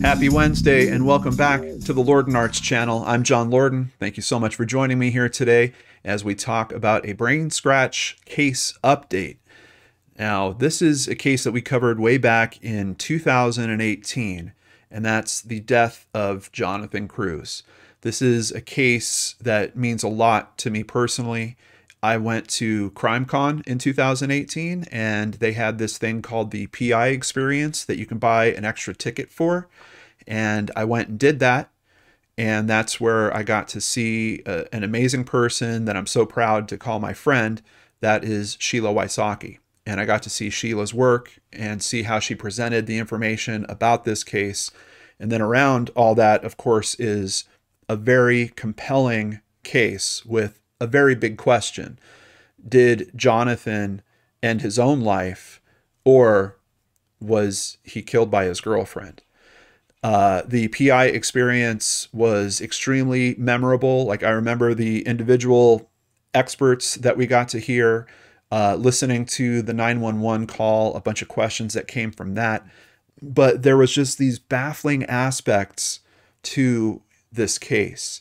Happy Wednesday and welcome back to the Lorden Arts channel. I'm John Lorden. Thank you so much for joining me here today as we talk about a brain scratch case update. Now, this is a case that we covered way back in 2018, and that's the death of Jonathan Cruz. This is a case that means a lot to me personally. I went to CrimeCon in 2018, and they had this thing called the PI experience that you can buy an extra ticket for. And I went and did that. And that's where I got to see an amazing person that I'm so proud to call my friend. That is Sheila Wysocki. And I got to see Sheila's work and see how she presented the information about this case. And then around all that, of course, is a very compelling case with a very big question. Did Jonathan end his own life, or was he killed by his girlfriend? The PI experience was extremely memorable. Like, I remember the individual experts that we got to hear, listening to the 911 call, a bunch of questions that came from that. But there was just these baffling aspects to this case.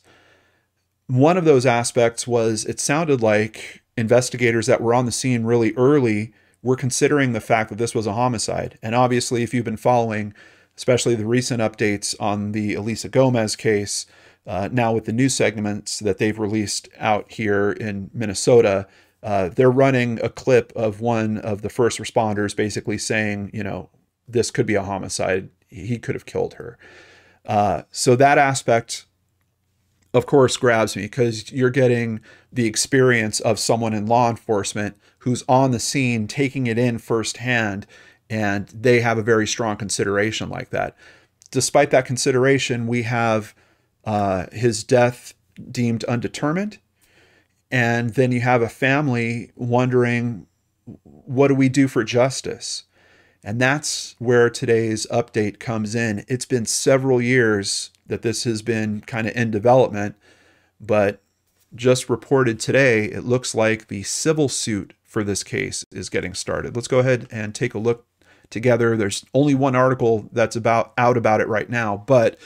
One of those aspects was it sounded like investigators that were on the scene really early were considering the fact that this was a homicide. And obviously, if you've been following, especially the recent updates on the Elisa Gomez case, now with the news segments that they've released out here in Minnesota, they're running a clip of one of the first responders basically saying, you know, this could be a homicide. He could have killed her. So that aspect, of course, grabs me because you're getting the experience of someone in law enforcement who's on the scene, taking it in firsthand, and they have a very strong consideration like that. Despite that consideration, we have his death deemed undetermined. And then you have a family wondering, what do we do for justice? And that's where today's update comes in. It's been several years that this has been kind of in development, but just reported today, it looks like the civil suit for this case is getting started. Let's go ahead and take a look together. There's only one article that's out about it right now, but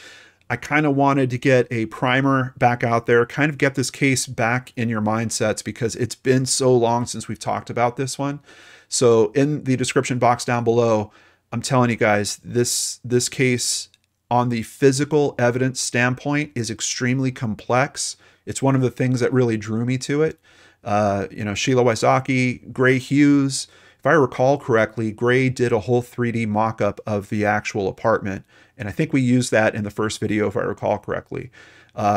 I kind of wanted to get a primer back out there, kind of get this case back in your mindsets because it's been so long since we've talked about this one. So in the description box down below, I'm telling you guys, this case on the physical evidence standpoint is extremely complex. It's one of the things that really drew me to it. You know, Sheila Wysocki, Gray Hughes. If I recall correctly, Gray did a whole 3D mock-up of the actual apartment. And I think we used that in the first video, if I recall correctly.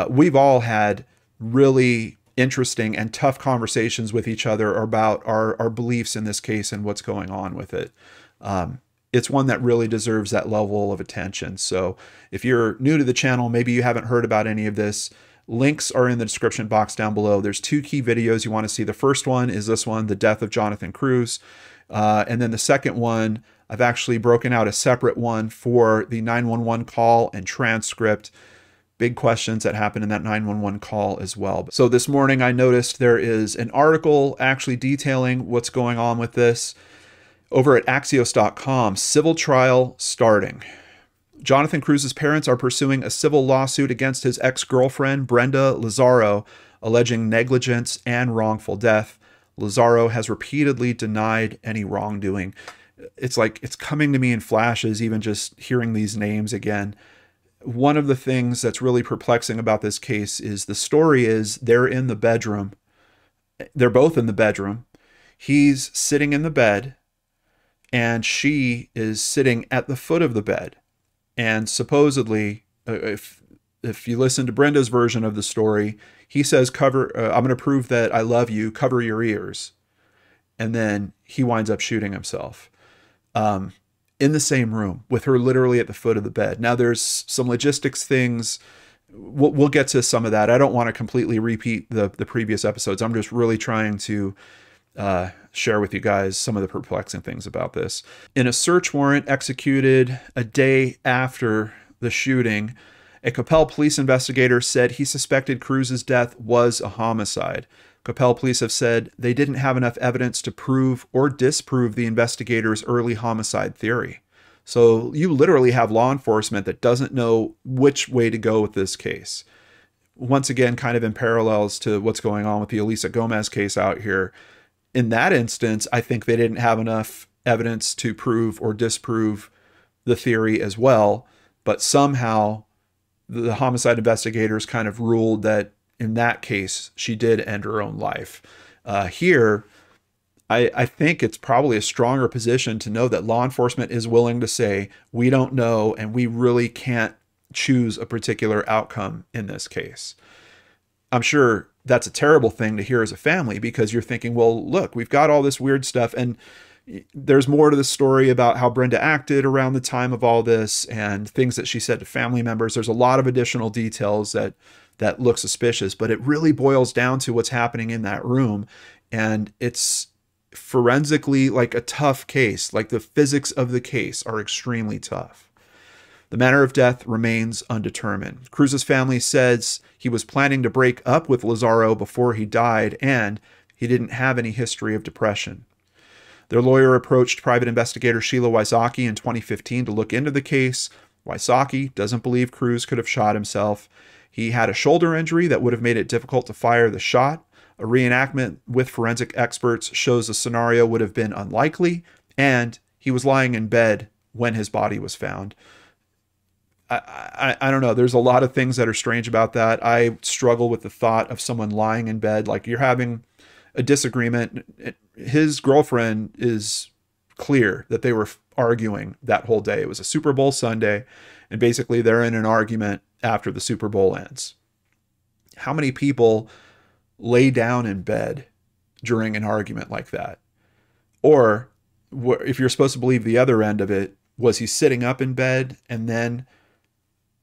We've all had really interesting and tough conversations with each other about our beliefs in this case and what's going on with it. It's one that really deserves that level of attention. So if you're new to the channel, maybe you haven't heard about any of this, links are in the description box down below. There's two key videos you want to see. The first one is this one, the death of Jonathan Cruz. And then the second one, I've actually broken out a separate one for the 911 call and transcript. Big questions that happened in that 911 call as well. So this morning I noticed there is an article actually detailing what's going on with this over at Axios.com. Civil trial starting. Jonathan Cruz's parents are pursuing a civil lawsuit against his ex-girlfriend, Brenda Lazaro, alleging negligence and wrongful death. Lazaro has repeatedly denied any wrongdoing. It's like it's coming to me in flashes, even just hearing these names again. One of the things that's really perplexing about this case is the story is they're in the bedroom. They're both in the bedroom. He's sitting in the bed, and she is sitting at the foot of the bed. And supposedly, if you listen to Brenda's version of the story, he says, I'm going to prove that I love you, cover your ears. And then he winds up shooting himself in the same room with her literally at the foot of the bed. Now, there's some logistics things. We'll get to some of that. I don't want to completely repeat the previous episodes. I'm just really trying to share with you guys some of the perplexing things about this. In a search warrant executed a day after the shooting, A Coppell police investigator said he suspected Cruz's death was a homicide. Coppell police have said they didn't have enough evidence to prove or disprove the investigators' early homicide theory. So you literally have law enforcement that doesn't know which way to go with this case. Once again, kind of in parallels to what's going on with the Elisa Gomez case out here. In that instance, I think they didn't have enough evidence to prove or disprove the theory as well, but somehow the homicide investigators kind of ruled that in that case, she did end her own life. Here, I think it's probably a stronger position to know that law enforcement is willing to say, we don't know, and we really can't choose a particular outcome in this case. I'm sure that's a terrible thing to hear as a family, because you're thinking, well, look, we've got all this weird stuff, and there's more to the story about how Brenda acted around the time of all this and things that she said to family members. There's a lot of additional details that look suspicious, but it really boils down to what's happening in that room. And it's forensically like a tough case. Like the physics of the case are extremely tough. The manner of death remains undetermined. Cruz's family says he was planning to break up with Lazaro before he died, and he didn't have any history of depression. Their lawyer approached private investigator Sheila Wysocki in 2015 to look into the case. Wysocki doesn't believe Cruz could have shot himself. He had a shoulder injury that would have made it difficult to fire the shot. A reenactment with forensic experts shows the scenario would have been unlikely, and he was lying in bed when his body was found. I don't know. There's a lot of things that are strange about that. I struggle with the thought of someone lying in bed. Like, you're having a disagreement. His girlfriend is clear that they were arguing that whole day. It was a Super Bowl Sunday, and basically they're in an argument after the Super Bowl ends. How many people lay down in bed during an argument like that? Or if you're supposed to believe the other end of it, was he sitting up in bed and then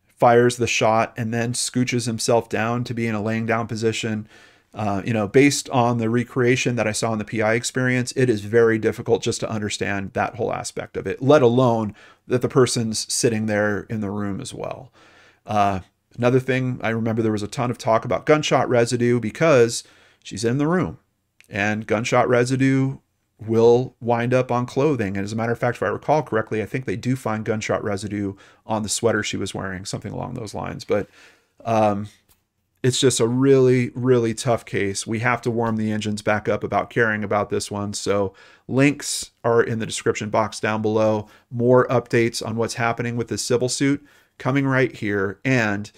fires the shot and then scooches himself down to be in a laying down position? Based on the recreation that I saw in the PI experience, it is very difficult just to understand that whole aspect of it, let alone that the person's sitting there in the room as well. Another thing, I remember there was a ton of talk about gunshot residue because she's in the room, and gunshot residue will wind up on clothing. And as a matter of fact, if I recall correctly, I think they do find gunshot residue on the sweater she was wearing, something along those lines. But it's just a really, really tough case. We have to warm the engines back up about caring about this one. So links are in the description box down below. More updates on what's happening with this civil suit coming right here. And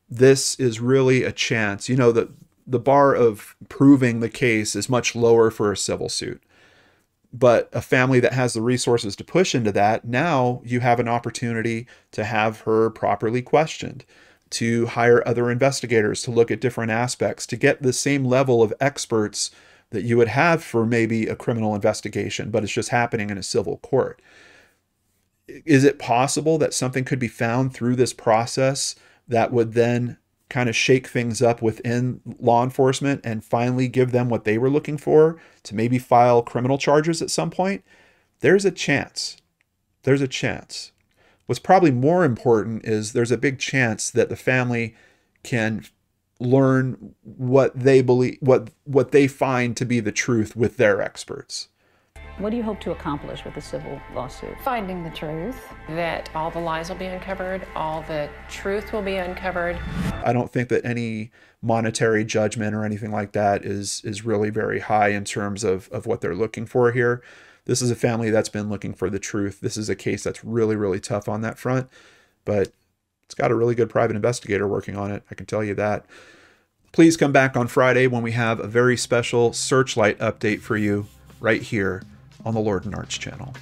this is really a chance. The bar of proving the case is much lower for a civil suit. But a family that has the resources to push into that, now you have an opportunity to have her properly questioned, to hire other investigators to look at different aspects, to get the same level of experts that you would have for maybe a criminal investigation, but it's just happening in a civil court. Is it possible that something could be found through this process that would then kind of shake things up within law enforcement and finally give them what they were looking for to maybe file criminal charges at some point? There's a chance. There's a chance. What's probably more important is there's a big chance that the family can learn what they believe, what they find to be the truth with their experts. What do you hope to accomplish with the civil lawsuit? Finding the truth. That all the lies will be uncovered, all the truth will be uncovered. I don't think that any monetary judgment or anything like that is really very high in terms of what they're looking for here. This is a family that's been looking for the truth. This is a case that's really, really tough on that front, but it's got a really good private investigator working on it. I can tell you that. Please come back on Friday when we have a very special Searchlight update for you right here on the Lord and Arts channel.